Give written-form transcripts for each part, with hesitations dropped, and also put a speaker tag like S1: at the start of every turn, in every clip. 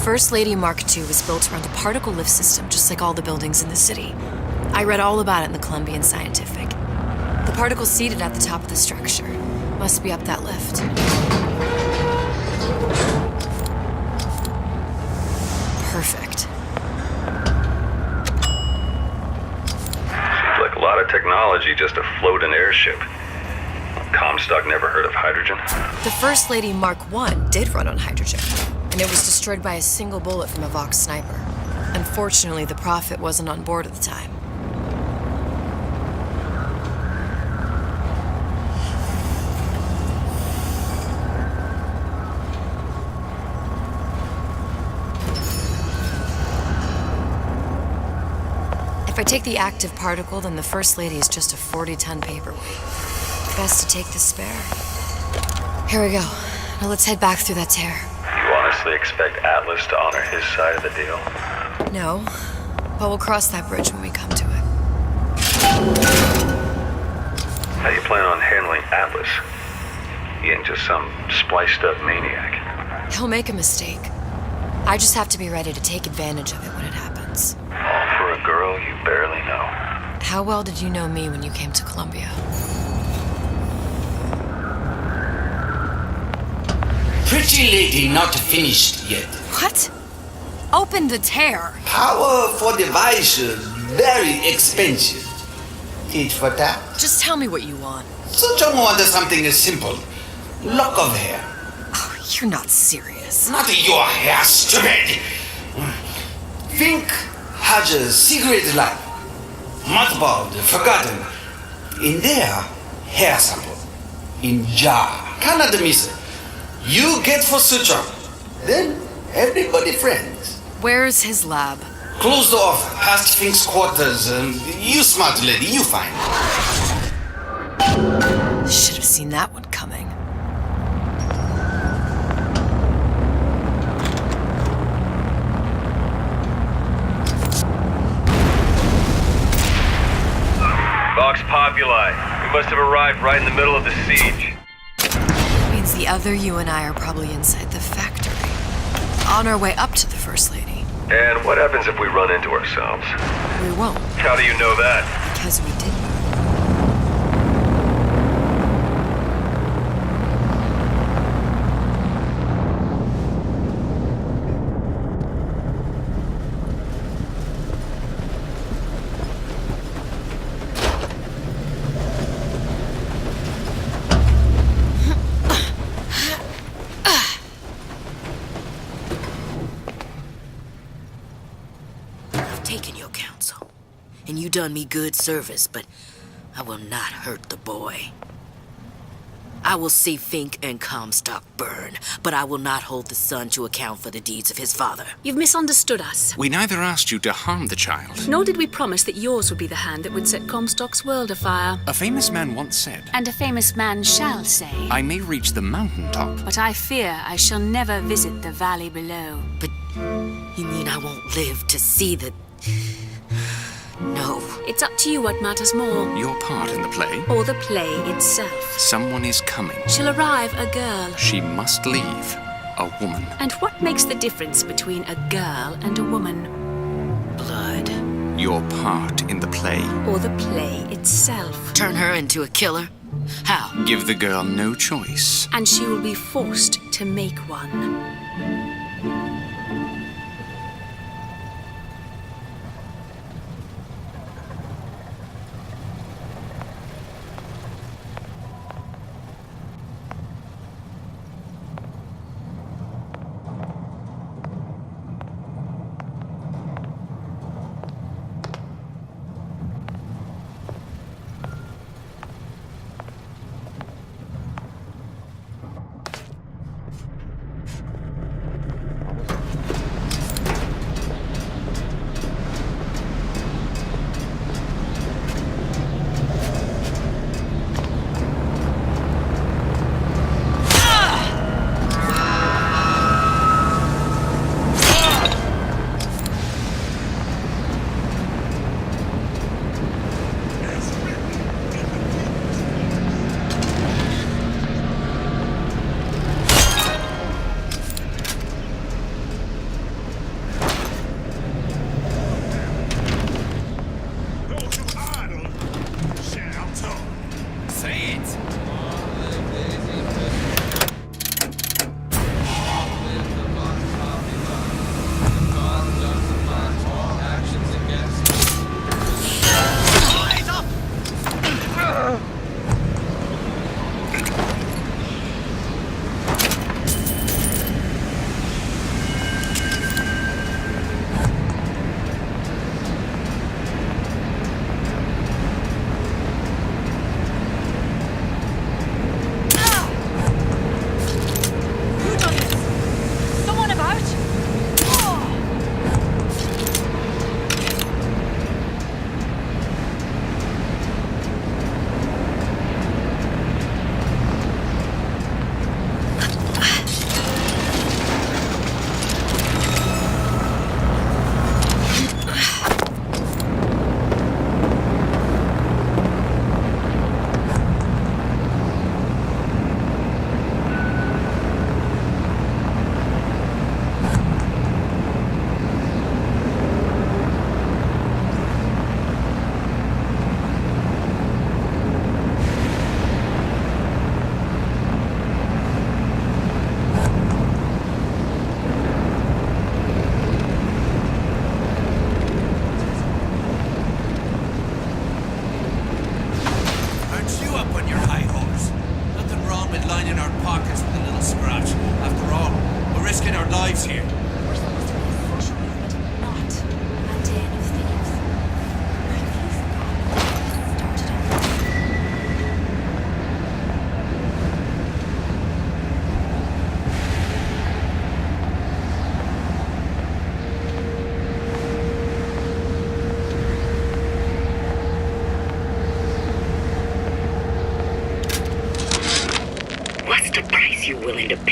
S1: First Lady Mark II was built around a particle lift system, just like all the buildings in the city. I read all about it in the Columbian Scientific. The particle's seated at the top of the structure. Must be up that lift. Perfect.
S2: Seems like a lot of technology just to float an airship. Comstock never heard of hydrogen?
S1: The First Lady Mark I did run on hydrogen, and it was destroyed by a single bullet from a Vox sniper. Unfortunately, the Prophet wasn't on board at the time. If I take the active particle, then the First Lady is just a 40-ton paperweight. Best to take the spare. Here we go. Now let's head back through that tear.
S2: You honestly expect Atlas to honor his side of the deal?
S1: No, but we'll cross that bridge when we come to it.
S2: How do you plan on handling Atlas? He ain't just some spliced-up maniac.
S1: He'll make a mistake. I just have to be ready to take advantage of it when it happens.
S2: All for a girl you barely know.
S1: How well did you know me when you came to Columbia?
S3: Pretty lady not finished yet.
S1: What? Open the tear.
S3: Power for device very expensive. Tit for tat.
S1: Just tell me what you want.
S3: Such a want something simple. Lock of hair.
S1: Oh, you're not serious.
S3: Not your hair, stupid. Think has a secret life. Mothballed, forgotten. In there, hair sample. In jar. Cannot miss it. You get for suture. Then everybody friends.
S1: Where's his lab?
S3: Closed off, past Fink's quarters. You smart lady, you find.
S1: Should have seen that one coming.
S2: Vox Populi. We must have arrived right in the middle of the siege.
S1: Means the other you and I are probably inside the factory. On our way up to the First Lady.
S2: And what happens if we run into ourselves?
S1: We won't,
S2: How do you know that?
S1: because we didn't.
S4: Taken your counsel, and you done me good service, but I will not hurt the boy. I will see Fink and Comstock burn, but I will not hold the son to account for the deeds of his father.
S5: You've misunderstood us.
S6: We neither asked you to harm the child.
S5: Nor did we promise that yours would be the hand that would set Comstock's world afire.
S6: A famous man once said,
S5: And a famous man shall say,
S6: I may reach the mountaintop.
S5: but I fear I shall never visit the valley below.
S4: But you mean I won't live to see the... No.
S5: It's up to you what matters more,
S6: Your part in the play?
S5: or the play itself.
S6: Someone is coming.
S5: She'll arrive a girl.
S6: She must leave. A woman.
S5: And what makes the difference between a girl and a woman?
S4: Blood.
S6: Your part in the play.
S5: Or the play itself?
S4: Turn her into a killer? How?
S6: Give the girl no choice.
S5: And she will be forced to make one.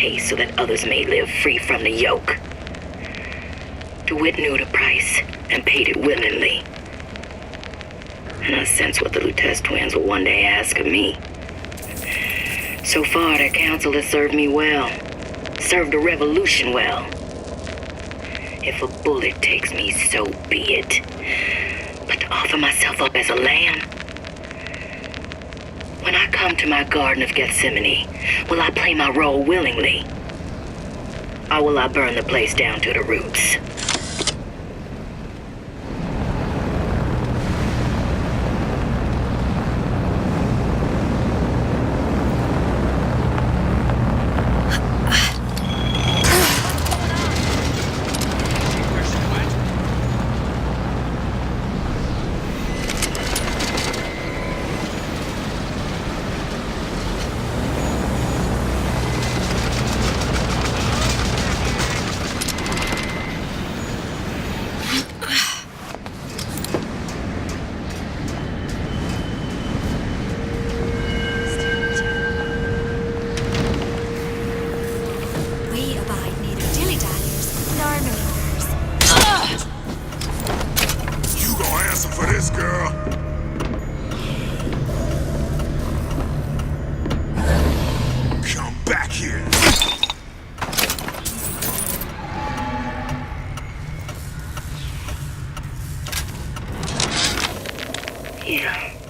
S4: pace so that others may live free from the yoke. DeWitt knew the price and paid it willingly. And I sense what the Lutez twins will one day ask of me. So far, their counsel has served me well. Served the revolution well. If a bullet takes me, so be it. But to offer myself up as a lamb? When I come to my Garden of Gethsemane, will I play my role willingly? Or will I burn the place down to the roots?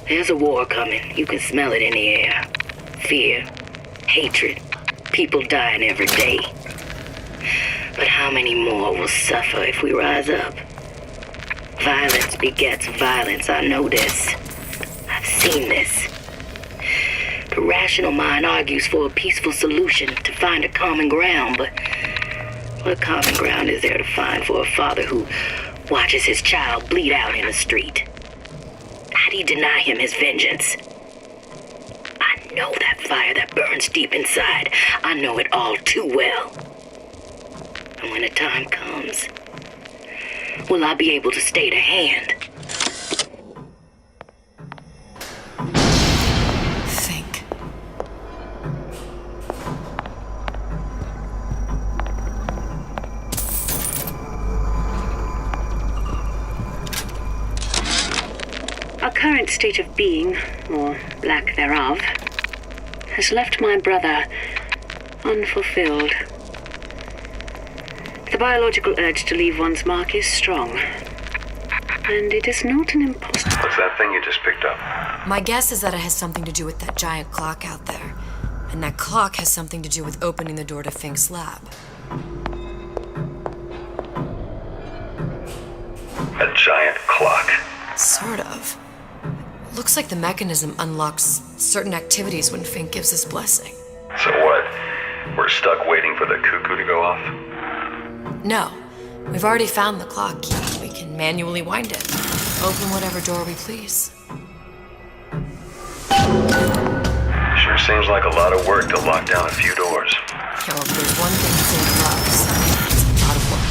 S4: There's a war coming. You can smell it in the air. Fear, hatred, people dying every day. But how many more will suffer if we rise up? Violence begets violence, I know this. I've seen this. The rational mind argues for a peaceful solution to find a common ground, but what common ground is there to find for a father who watches his child bleed out in the street? How'd he deny him his vengeance? I know that fire that burns deep inside. I know it all too well. And when the time comes, will I be able to stay the hand?
S1: Think.
S5: Our current state of being, or lack thereof, has left my brother unfulfilled. The biological urge to leave one's mark is strong, and it is not an impossible...
S2: What's that thing you just picked up?
S1: My guess is that it has something to do with that giant clock out there. And that clock has something to do with opening the door to Fink's lab.
S2: A giant clock.
S1: Sort of. Looks like the mechanism unlocks certain activities when Fink gives his blessing.
S2: So what? We're stuck waiting for the cuckoo to go off?
S1: No. We've already found the clock key. We can manually wind it. Open whatever door we please.
S2: Sure seems like a lot of work to lock down a few doors.
S1: Yeah, well, if there's one thing Fink loves, it's a lot of work.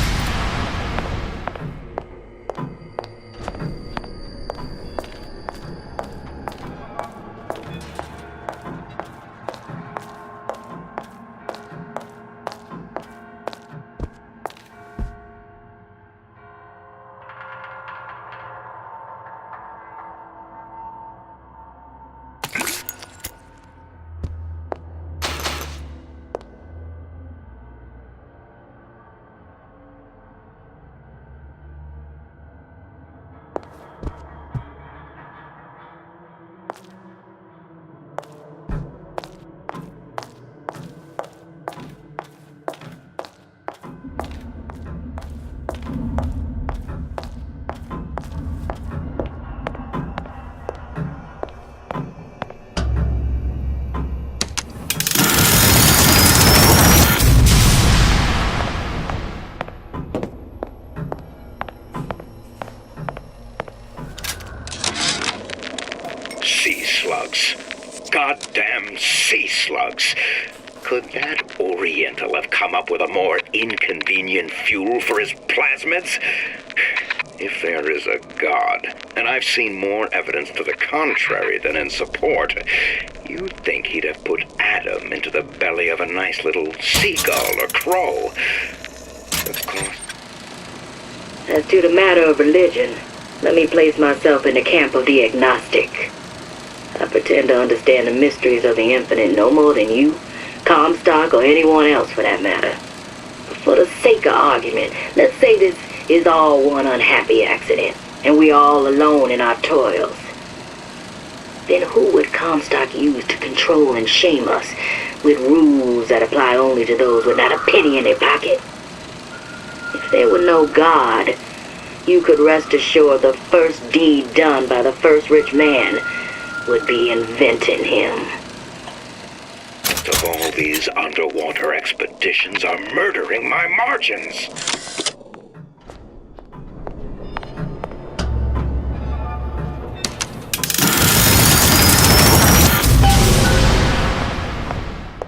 S7: Sea slugs. Goddamn sea slugs. Could that Oriental have come up with a more inconvenient fuel for his plasmids? If there is a God, and I've seen more evidence to the contrary than in support, you'd think he'd have put Adam into the belly of a nice little seagull or crow. Of course.
S4: As to the matter of religion, let me place myself in the camp of the agnostic. I pretend to understand the mysteries of the infinite no more than you, Comstock, or anyone else for that matter. But for the sake of argument, let's say this is all one unhappy accident, and we're all alone in our toils. Then who would Comstock use to control and shame us with rules that apply only to those with not a penny in their pocket? If there were no God, you could rest assured the first deed done by the first rich man would be inventing him.
S7: Most of all these underwater expeditions are murdering my margins.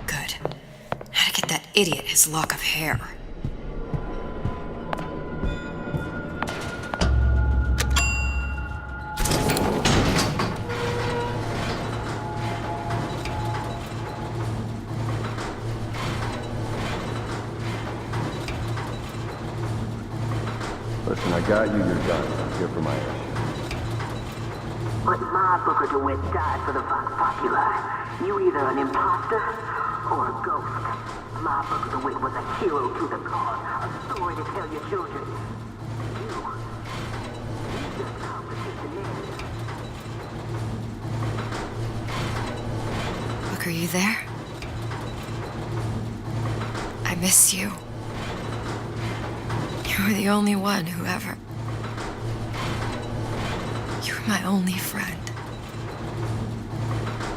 S1: Good. How to get that idiot his lock of hair.
S8: Listen, I got you your gun. I'm here for my action.
S9: But my Booker DeWitt died for the Vox Populi. You either an imposter or a ghost. My Booker DeWitt was a hero to the cause, a story to tell your children. You just complicate the narrative.
S1: Look, are you there? I miss you. You were the only one who ever... You were my only friend.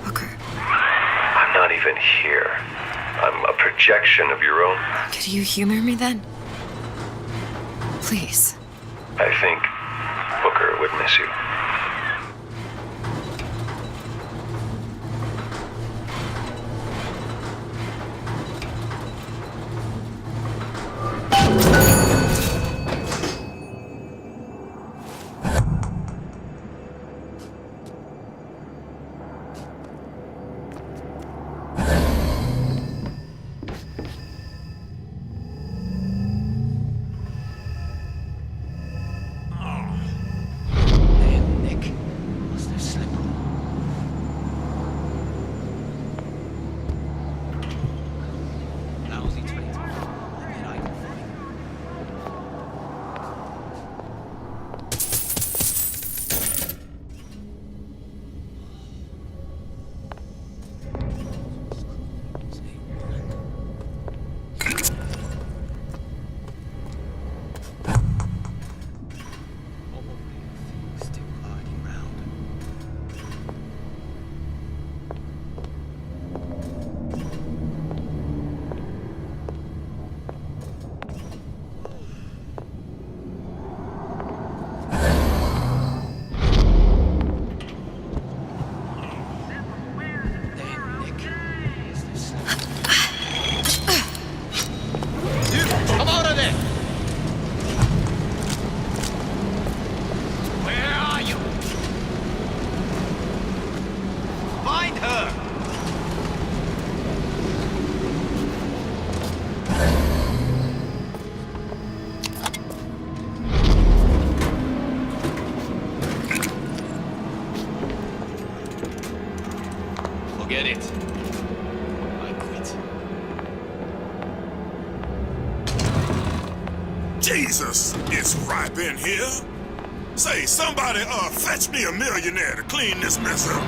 S1: Booker.
S2: I'm not even here. I'm a projection of your own.
S1: Could you humor me then? Please.
S2: I think Booker would miss you.
S10: Forget it. I quit.
S11: Jesus, it's ripe in here. Say, somebody, fetch me a millionaire to clean this mess up.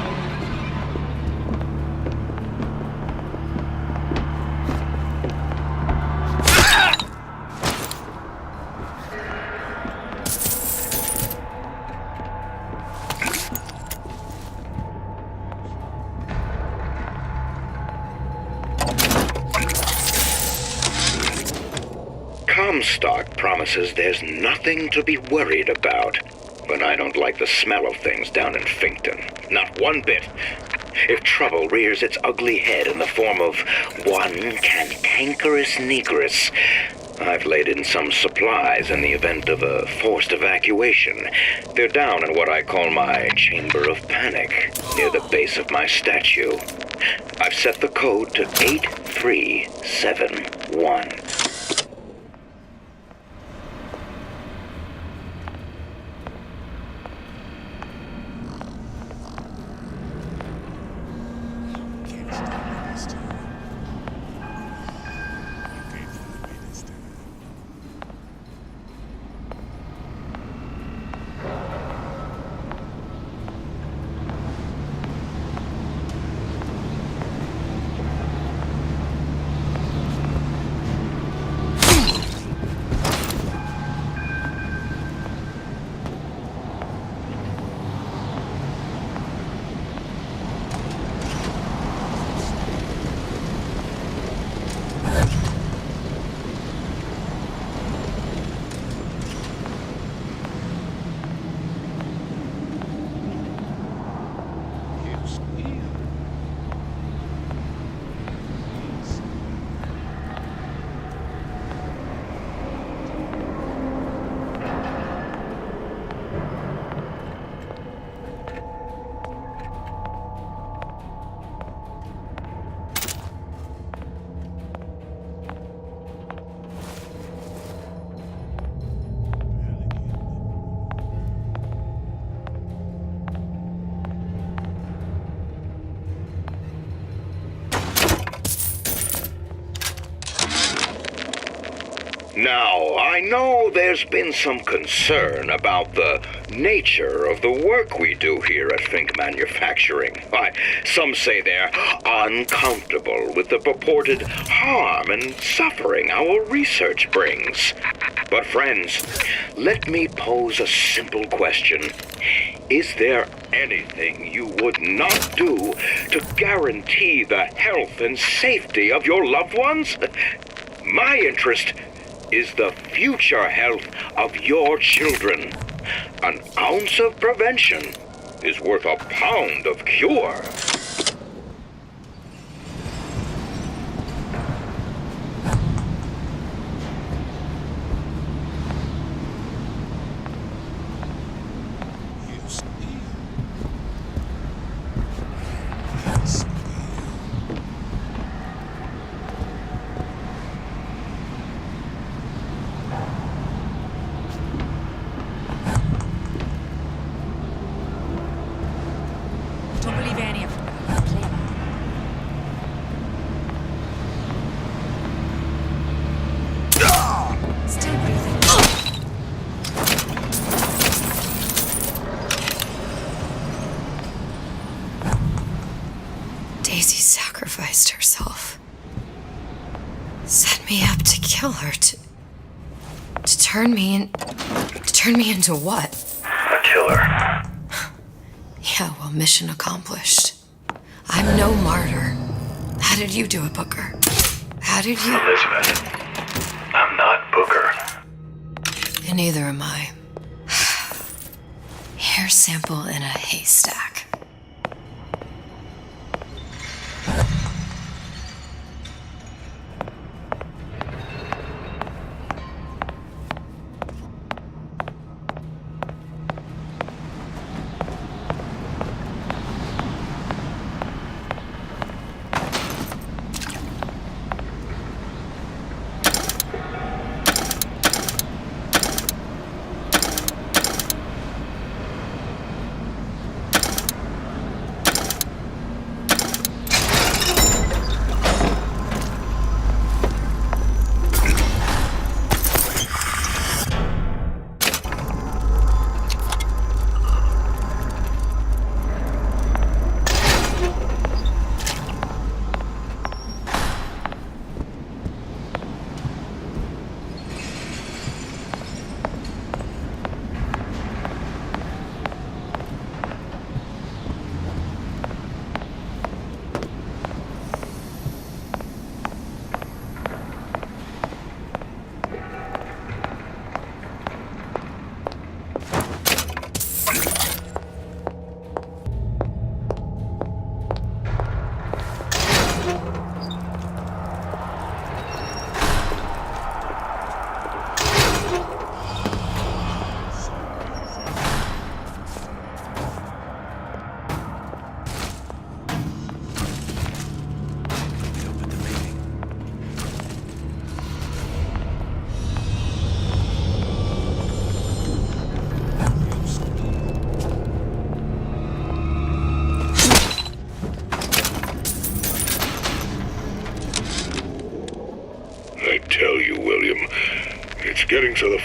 S7: Comstock promises there's nothing to be worried about, but I don't like the smell of things down in Finkton. Not one bit. if trouble rears its ugly head in the form of one cantankerous negress, I've laid in some supplies in the event of a forced evacuation. They're down in what I call my chamber of panic, near the base of my statue. I've set the code to 8371. Now, I know there's been some concern about the nature of the work we do here at Fink Manufacturing. Why, some say they're uncomfortable with the purported harm and suffering our research brings. But friends, let me pose a simple question. Is there anything you would not do to guarantee the health and safety of your loved ones? My interest is the future health of your children. An ounce of prevention is worth a pound of cure.
S1: Daisy sacrificed herself. Set me up to kill her, to turn me into what?
S2: A killer.
S1: Yeah, well, mission accomplished. I'm no martyr. How did you do it, Booker? How did you...
S2: Elizabeth, I'm not Booker.
S1: And neither am I. Hair sample in a haystack.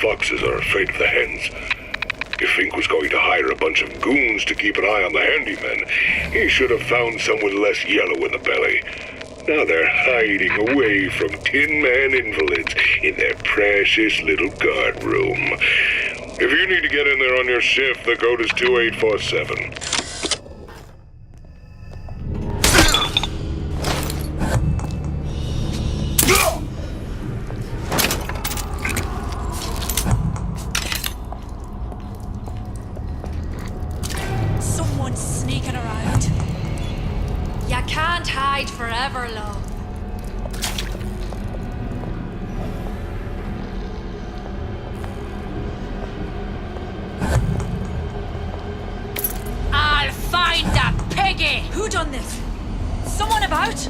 S12: foxes are afraid of the hens. If Fink was going to hire a bunch of goons to keep an eye on the handymen, he should have found some with less yellow in the belly. Now they're hiding away from Tin Man invalids in their precious little guard room. If you need to get in there on your shift, the code is 2847.
S13: Someone's sneaking around. You can't hide forever, love. I'll find that piggy! Who done this? Someone about?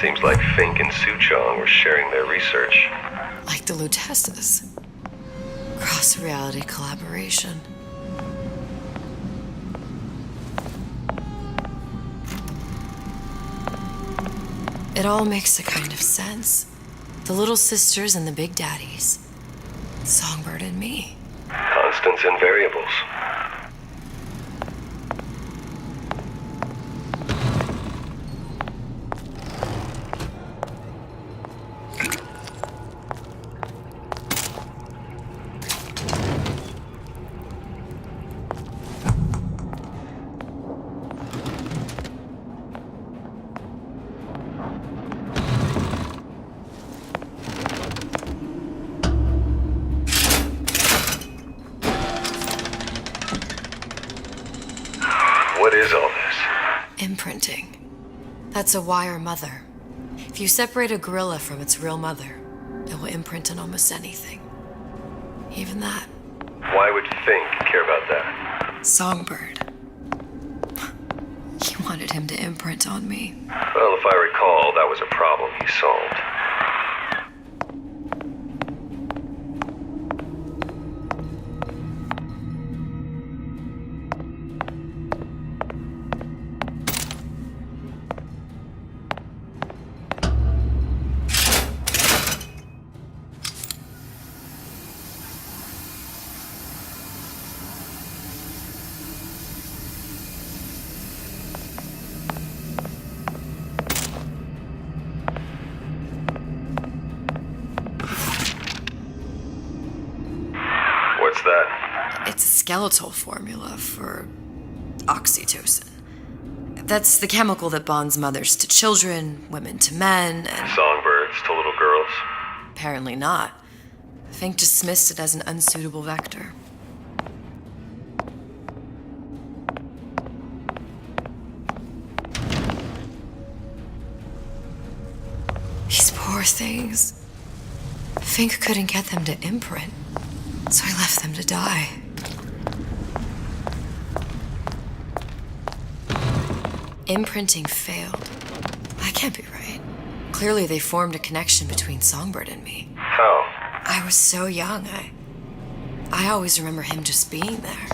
S2: Seems like Fink and Suchong were sharing their research.
S1: Like the Lutesses. Cross-reality collaboration. It all makes a kind of sense. The little sisters and the big daddies. Songbird and me.
S2: Hans constants and variables. What is all this?
S1: Imprinting. That's a wire mother. If you separate a gorilla from its real mother, it will imprint on almost anything. Even that.
S2: Why would Fink care about that?
S1: Songbird. He wanted him to imprint on me.
S2: Well, if I recall, that was a problem he solved. What's that?
S1: It's a skeletal formula for oxytocin. That's the chemical that bonds mothers to children, women to men, and...
S2: Songbirds to little girls?
S1: Apparently not. Fink dismissed it as an unsuitable vector. These poor things. Fink couldn't get them to imprint, so I left them to die. Imprinting failed. That can't be right. Clearly they formed a connection between Songbird and me.
S2: How?
S1: I was so young, I always remember him just being there.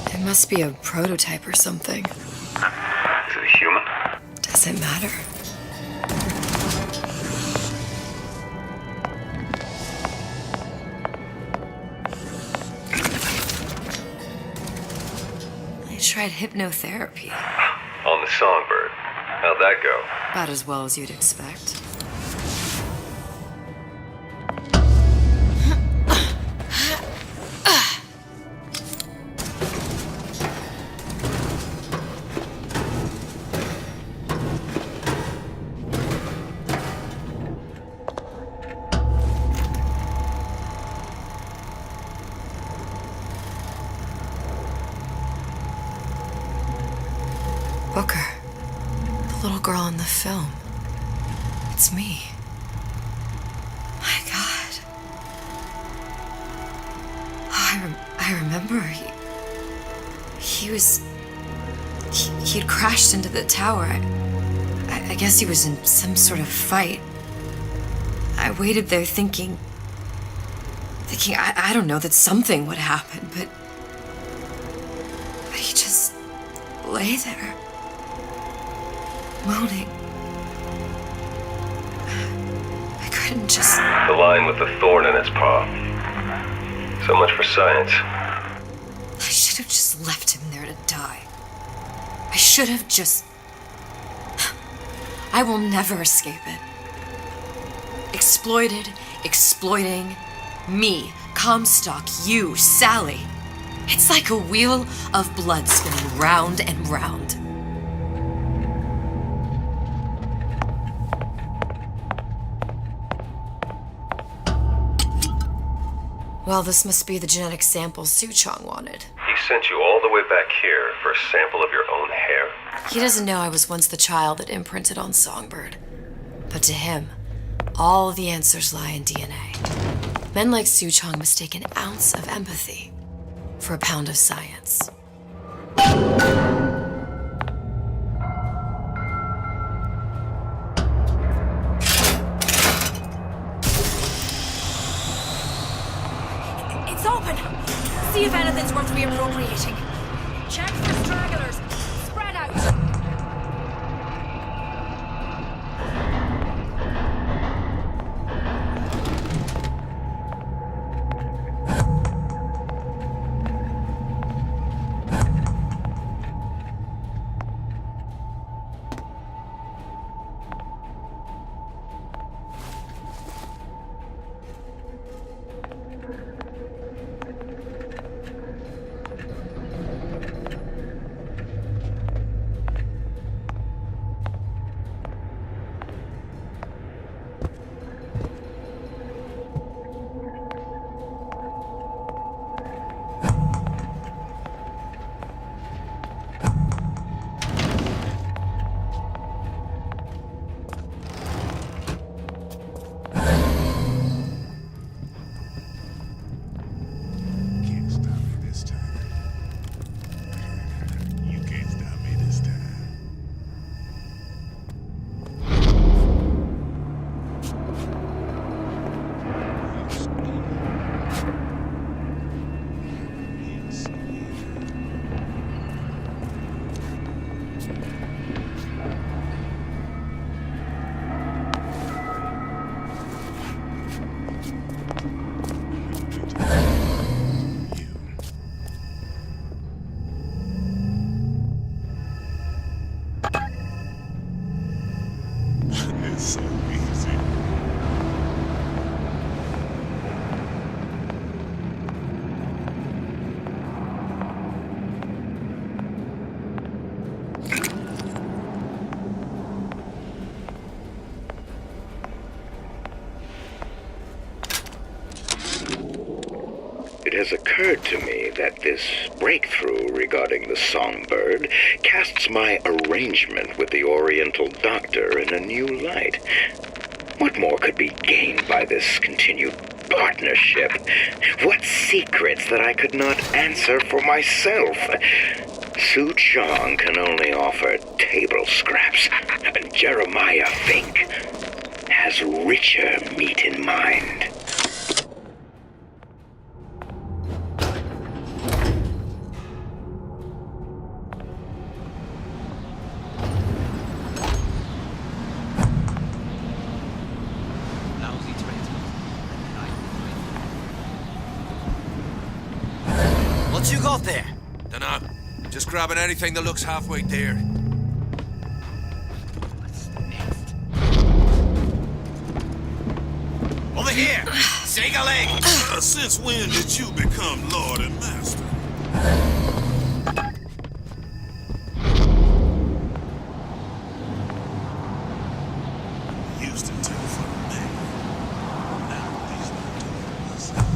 S1: It must be a prototype or something.
S2: Is it a human?
S1: Doesn't matter. I tried hypnotherapy.
S2: On the Songbird. How'd that go?
S1: About as well as you'd expect. Booker, the little girl in the film. It's me. My God. Oh, I remember. He'd crashed into the tower. I guess he was in some sort of fight. I waited there thinking I don't know, that something would happen, but he just lay there. Moaning. I couldn't just...
S2: The lion with the thorn in its paw. So much for science.
S1: I should have just left him there to die. I should have just... I will never escape it. Exploited, exploiting, me, Comstock, you, Sally. It's like a wheel of blood spinning round and round. Well, this must be the genetic sample Suchong wanted.
S2: He sent you all the way back here for a sample of your own hair?
S1: He doesn't know I was once the child that imprinted on Songbird. But to him, all the answers lie in DNA. Men like Suchong mistake an ounce of empathy for a pound of science.
S13: It's open! See if anything's worth reappropriating. Check for stragglers. Spread out.
S11: So easy.
S7: It has occurred to me that this breakthrough regarding the songbird casts my arrangement with the Oriental Doctor in a new light. What more could be gained by this continued partnership? What secrets that I could not answer for myself? Su Chong can only offer table scraps. Jeremiah Fink has richer meat in mind.
S14: What you got there?
S15: Dunno. Just grabbing anything that looks halfway there.
S14: Over here! Shake a leg!
S11: Since when did you become Lord and Master? Used to take from me. Now he's not doing himself.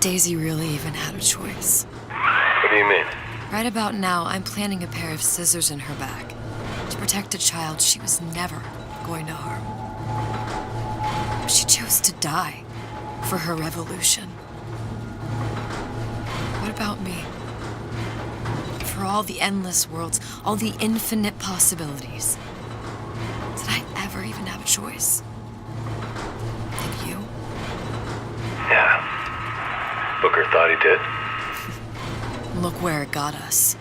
S1: Daisy really even had a choice.
S2: What do you mean?
S1: Right about now, I'm planting a pair of scissors in her back to protect a child she was never going to harm. But she chose to die for her revolution. What about me? For all the endless worlds, all the infinite possibilities. Did I ever even have a choice? Did you?
S2: Yeah. Booker thought he did.
S1: Look where it got us.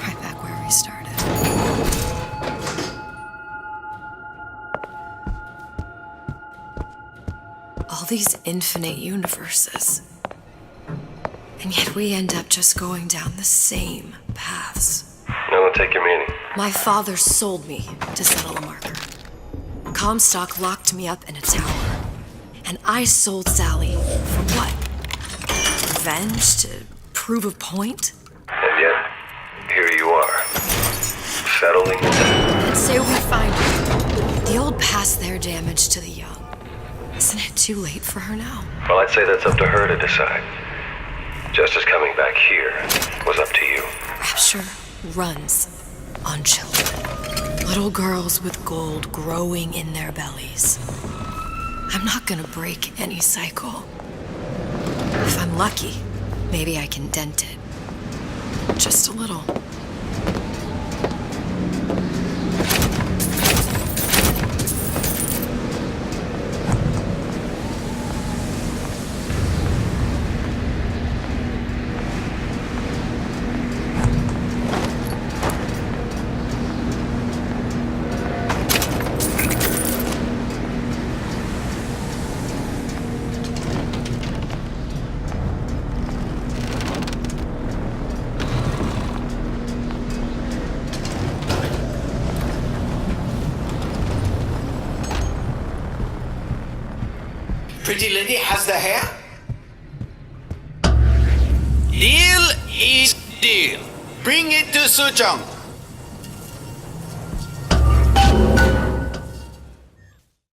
S1: Right back where we started. All these infinite universes. And yet we end up just going down the same paths.
S2: I don't take your meaning.
S1: My father sold me to settle a marker. Comstock locked me up in a tower. And I sold Sally for what? Revenge? To prove a point?
S2: And yet, here you are. Settling the debt.
S1: Let's say we find her. The old past their damage to the young. Isn't it too late for her now?
S2: Well, I'd say that's up to her to decide. Justice coming back here was up to you.
S1: Rapture runs on children. Little girls with gold growing in their bellies. I'm not gonna break any cycle. If I'm lucky, maybe I can dent it. Just a little.
S3: Pretty lady has the hair?
S14: Deal is deal. Bring it to Su Chong.